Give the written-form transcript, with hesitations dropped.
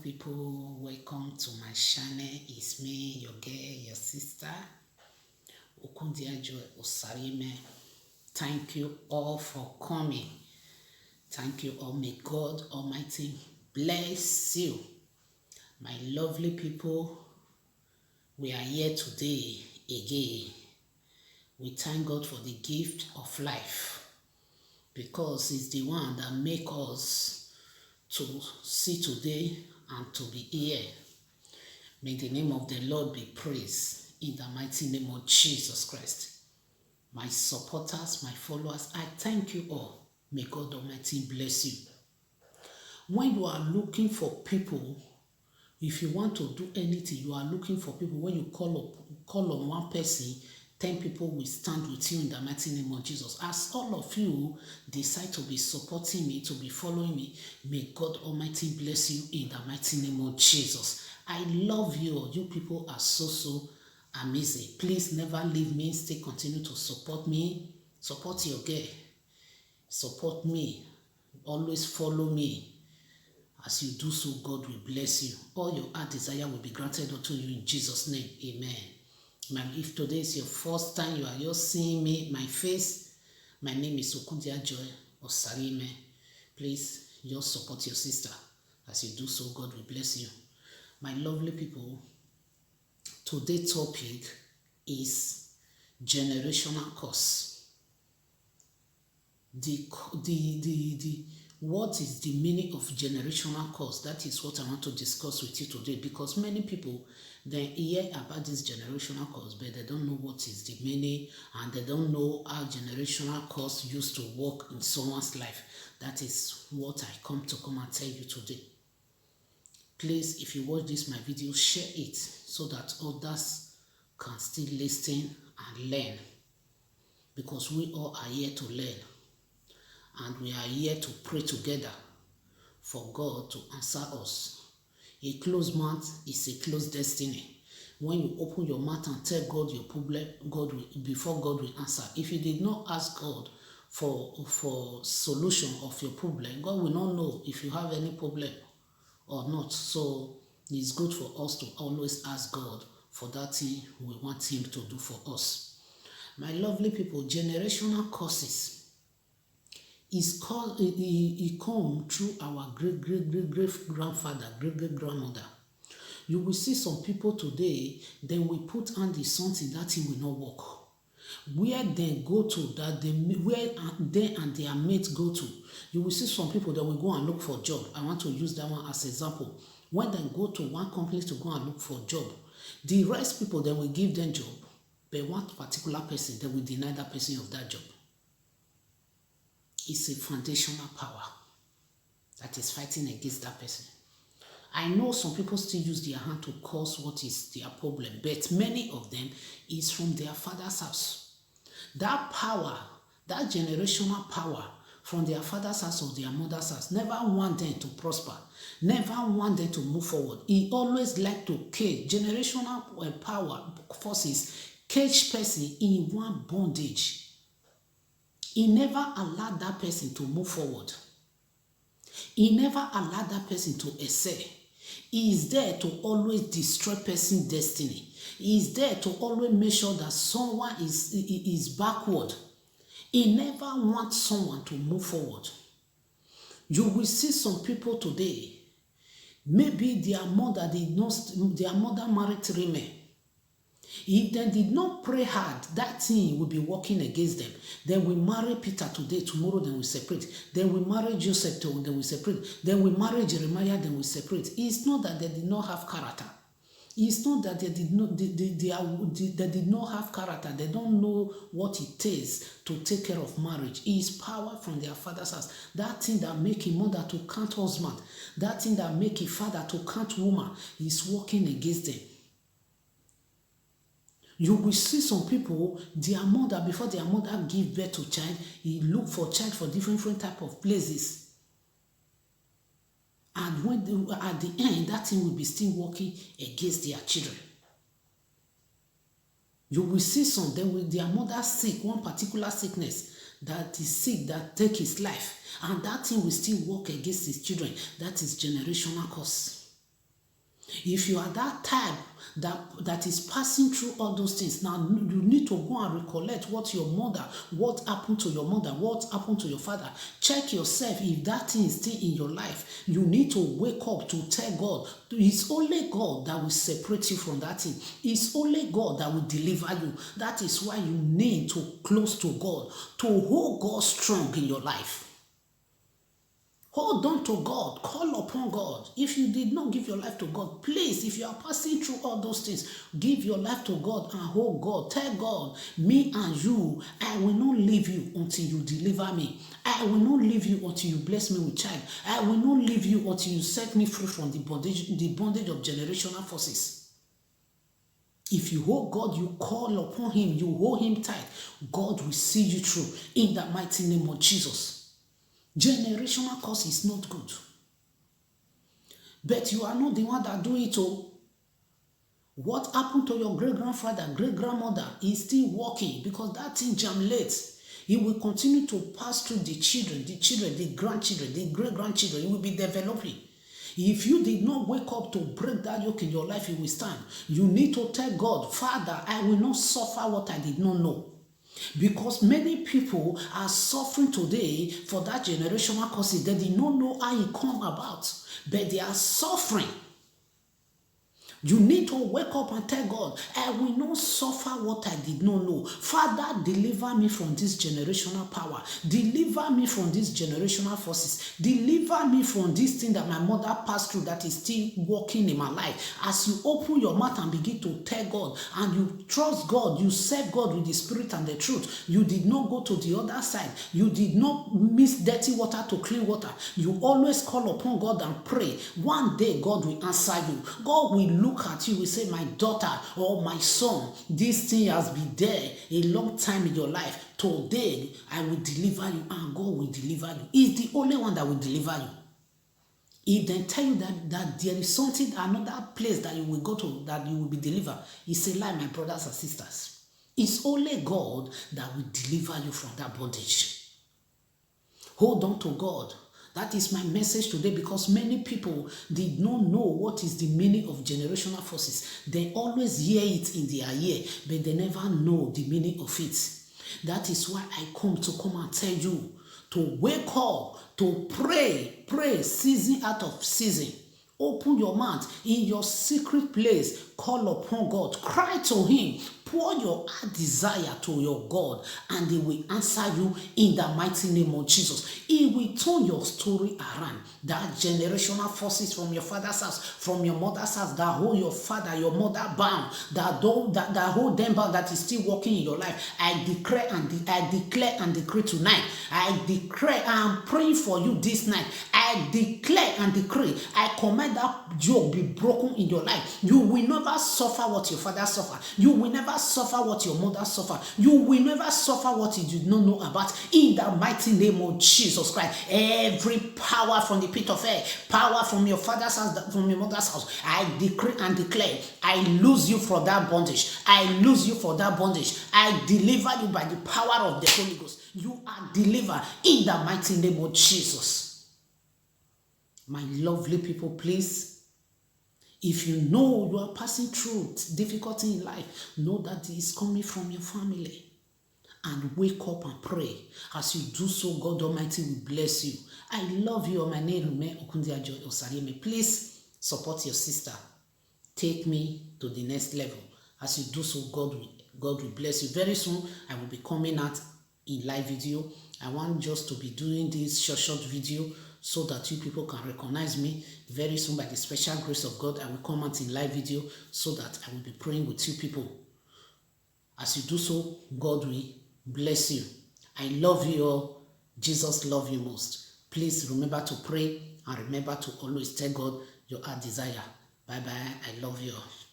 people, welcome to my channel. It's me, your girl, your sister, Okundiajo Osarime. Thank you all for coming. Thank you all. May God Almighty bless you. My lovely people, we are here today again. We thank God for the gift of life because it's the one that makes us to see today and to be here. May the name of the Lord be praised in the mighty name of Jesus Christ. My supporters, my followers, I thank you all. May God Almighty bless you. When you are looking for people, if you want to do anything, you are looking for people. When you call on one person, 10 people will stand with you in the mighty name of Jesus. As all of you decide to be supporting me, to be following me, may God Almighty bless you in the mighty name of Jesus. I love you. You people are so amazing. Please never leave me. Stay continue to support me. Support your girl. Support me. Always follow me. As you do so, God will bless you. All your heart desire will be granted unto you in Jesus' name. Amen. If today is your first time you are just seeing me, my face, my name is Okundiajo Osarime. Please just support your sister. As you do so, God will bless you. My lovely people, today's topic is generational curse. What is the meaning of generational curse? That is what I want to discuss with you today, because many people, they hear about this generational curse, but they don't know what is the meaning, and they don't know how generational curse used to work in someone's life. That is what I come and tell you today. Please, if you watch this my video, share it so that others can still listen and learn, because we all are here to learn. And we are here to pray together for God to answer us. A closed mouth is a closed destiny. When you open your mouth and tell God your problem, before God will answer. If you did not ask God for solution of your problem, God will not know if you have any problem or not. So it's good for us to always ask God for that thing we want Him to do for us. My lovely people, generational curses. It come through our great-grandfather, great-grandmother. You will see some people today, then we put on the something that thing will not work. Where they go to, where they and their mates go to, you will see some people that will go and look for job. I want to use that one as example. When they go to one company to go and look for job, the rest people, they will give them job, but one particular person, they will deny that person of that job. It's a foundational power that is fighting against that person. I know some people still use their hand to cause what is their problem, but many of them is from their father's house. That power, that generational power from their father's house or their mother's house, never want them to prosper, never want them to move forward. He always like to cage. Generational power forces cage person in one bondage. He never allowed that person to move forward. He never allowed that person to excel. He is there to always destroy person's destiny. He is there to always make sure that someone is backward. He never wants someone to move forward. You will see some people today, maybe their mother married 3 men. If they did not pray hard, that thing will be working against them. They will marry Peter today, tomorrow they will separate. They will marry Joseph, they will separate. They will marry Jeremiah, they will separate. It's not that they did not have character. It's not that they did not have character. They don't know what it takes to take care of marriage. It's power from their father's house. That thing that make a mother to count husband, that thing that make a father to count woman, is working against them. You will see some people, their mother, before their mother give birth to child, he look for child for different type of places. And when at the end, that thing will be still working against their children. You will see some, their mother sick, one particular sickness that is sick, that take his life. And that thing will still work against his children. That is generational curse. If you are that type that is passing through all those things, now you need to go and recollect what happened to your mother, what happened to your father. Check yourself if that thing is still in your life. You need to wake up to tell God. It's only God that will separate you from that thing. It's only God that will deliver you. That is why you need to close to God, to hold God strong in your life. Hold on to God. Call upon God. If you did not give your life to God, please, if you are passing through all those things, give your life to God and hold God. Tell God, me and you, I will not leave you until you deliver me. I will not leave you until you bless me with child. I will not leave you until you set me free from the bondage of generational forces. If you hold God, you call upon him, you hold him tight, God will see you through in the mighty name of Jesus. Generational curse is not good. But you are not the one that do it. Oh. What happened to your great-grandfather, great-grandmother is still working because that thing germinates. It will continue to pass through the children, the grandchildren, the great-grandchildren. It will be developing. If you did not wake up to break that yoke in your life, you will stand. You need to tell God, Father, I will not suffer what I did not know. Because many people are suffering today for that generational curses. They did not know how it come about, but they are suffering. You need to wake up and tell God, I will not suffer what I did not know. Father, deliver me from this generational power. Deliver me from these generational forces. Deliver me from this thing that my mother passed through that is still working in my life. As you open your mouth and begin to tell God and you trust God, you serve God with the spirit and the truth. You did not go to the other side. You did not mix dirty water to clean water. You always call upon God and pray. One day God will answer you. God will look at you, will say, my daughter or my son, this thing has been there a long time in your life. Today I will deliver you, and God will deliver you. He's the only one that will deliver you. If they tell you that there is something, another place that you will go to that you will be delivered, it's a lie, my brothers and sisters. It's only God that will deliver you from that bondage. Hold on to God. That is my message today, because many people did not know what is the meaning of generational forces. They always hear it in their ear, but they never know the meaning of it. That is why I come and tell you to wake up, to pray season out of season. Open your mouth in your secret place. Call upon God. Cry to him. Pour your heart desire to your God, and he will answer you in the mighty name of Jesus. He will turn your story around. That generational forces from your father's house, from your mother's house, that hold your father, your mother bound, that hold them bound, that is still working in your life. I declare and decree tonight. I declare, I am praying for you this night. I declare and decree, I command that yoke be broken in your life. You will never suffer what your father suffered. You will never suffer what your mother suffered. You will never suffer what you did not know about. In the mighty name of Jesus Christ, every power from the pit of hell, power from your father's house, from your mother's house, I decree and declare, I lose you from that bondage. I lose you from that bondage. I deliver you by the power of the Holy Ghost. You are delivered in the mighty name of Jesus. My lovely people, please, if you know you are passing through difficulty in life, know that it is coming from your family. And wake up and pray. As you do so, God Almighty will bless you. I love you. My name is Okundiajo Osarieme. Please support your sister. Take me to the next level. As you do so, God will bless you. Very soon, I will be coming out in live video. I want just to be doing this short video so that you people can recognize me. Very soon, by the special grace of God, I will come out in live video so that I will be praying with you people. As you do so, God will bless you. I love you all. Jesus loves you most. Please remember to pray and remember to always tell God your heart desire. Bye-bye. I love you all.